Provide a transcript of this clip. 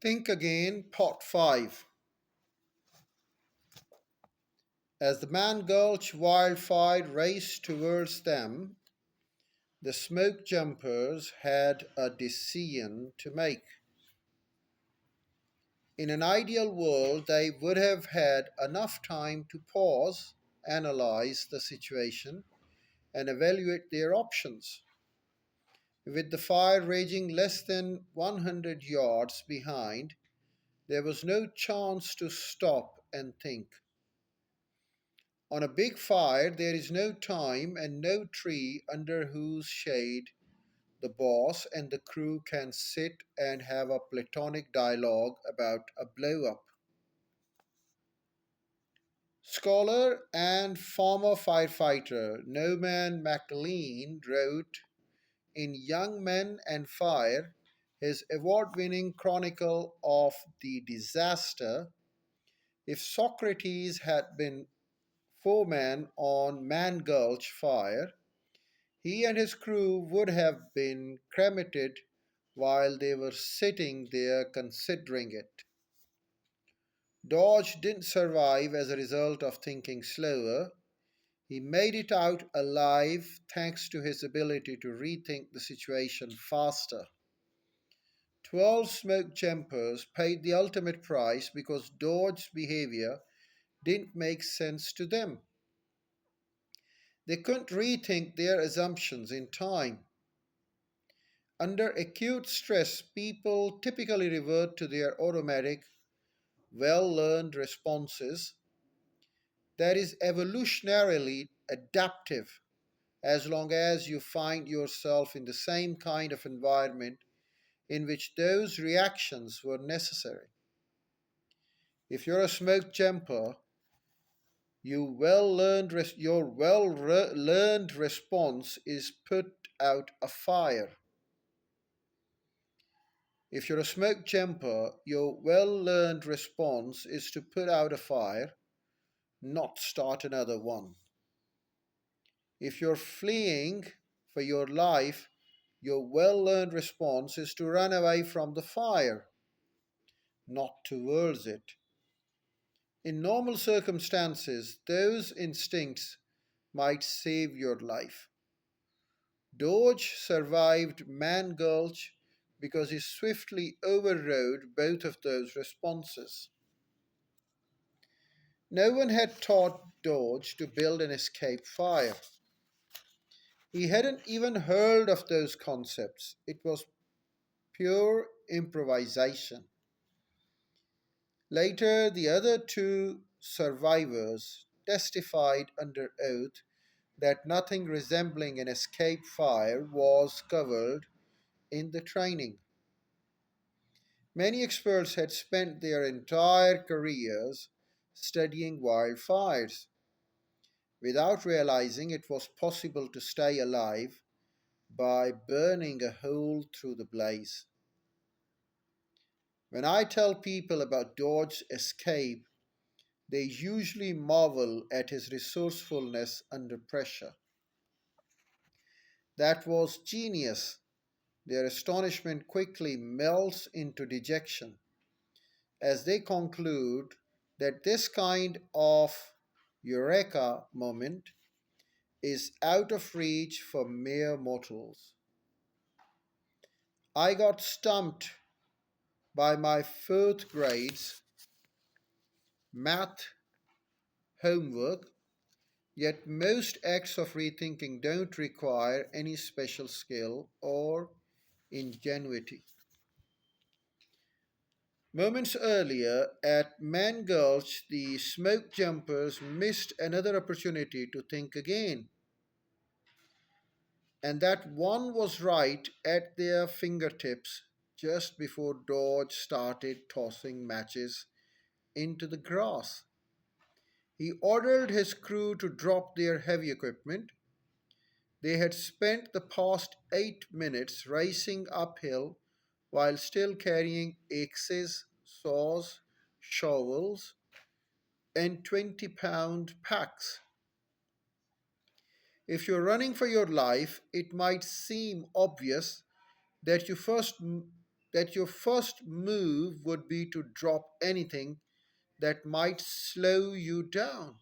Think Again, Part 5. As the Man Gulch wildfire raced towards them, the smoke jumpers had a decision to make. In an ideal world, they would have had enough time to pause, analyze the situation, and evaluate their options. With the fire raging less than 100 yards behind, there was no chance to stop and think. On a big fire, there is no time and no tree under whose shade the boss and the crew can sit and have a platonic dialogue about a blow up. Scholar and former firefighter Norman MacLean wrote in Young Men and Fire, his award winning chronicle of the disaster. If Socrates had been foreman on Man Gulch fire, he and his crew would have been cremated while they were sitting there considering it. Dodge didn't survive as a result of thinking slower. He made it out alive thanks to his ability to rethink the situation faster. 12 smoke jumpers paid the ultimate price because Dodge's behavior didn't make sense to them. They couldn't rethink their assumptions in time. Under acute stress, people typically revert to their automatic, well learned responses that is evolutionarily adaptive as long as you find yourself in the same kind of environment in which those reactions were necessary. If you're a smoke jumper, your learned response is put out a fire. If you're a smoke jumper, your well learned response is to put out a fire, not start another one. If you're fleeing for your life, your well learned response is to run away from the fire, not towards it. In normal circumstances, those instincts might save your life. Dodge survived Man Gulch because he swiftly overrode both of those responses. No one had taught Dodge to build an escape fire. He hadn't even heard of those concepts. It was pure improvisation. Later, the other two survivors testified under oath that nothing resembling an escape fire was covered in the training. Many experts had spent their entire careers studying wildfires without realizing it was possible to stay alive by burning a hole through the blaze. When I tell people about Dodge's escape, they usually marvel at his resourcefulness under pressure. That was genius. Their astonishment quickly melts into dejection as they conclude that this kind of eureka moment is out of reach for mere mortals. I got stumped by my fourth grade's math homework, yet most acts of rethinking don't require any special skill or ingenuity. Moments earlier, at Man Gulch, the smoke jumpers missed another opportunity to think again, and that one was right at their fingertips just before Dodge started tossing matches into the grass. He ordered his crew to drop their heavy equipment. They had spent the past 8 minutes racing uphill while still carrying axes, saws, shovels, and 20-pound packs. If you're running for your life, it might seem obvious that you first that your first move would be to drop anything that might slow you down.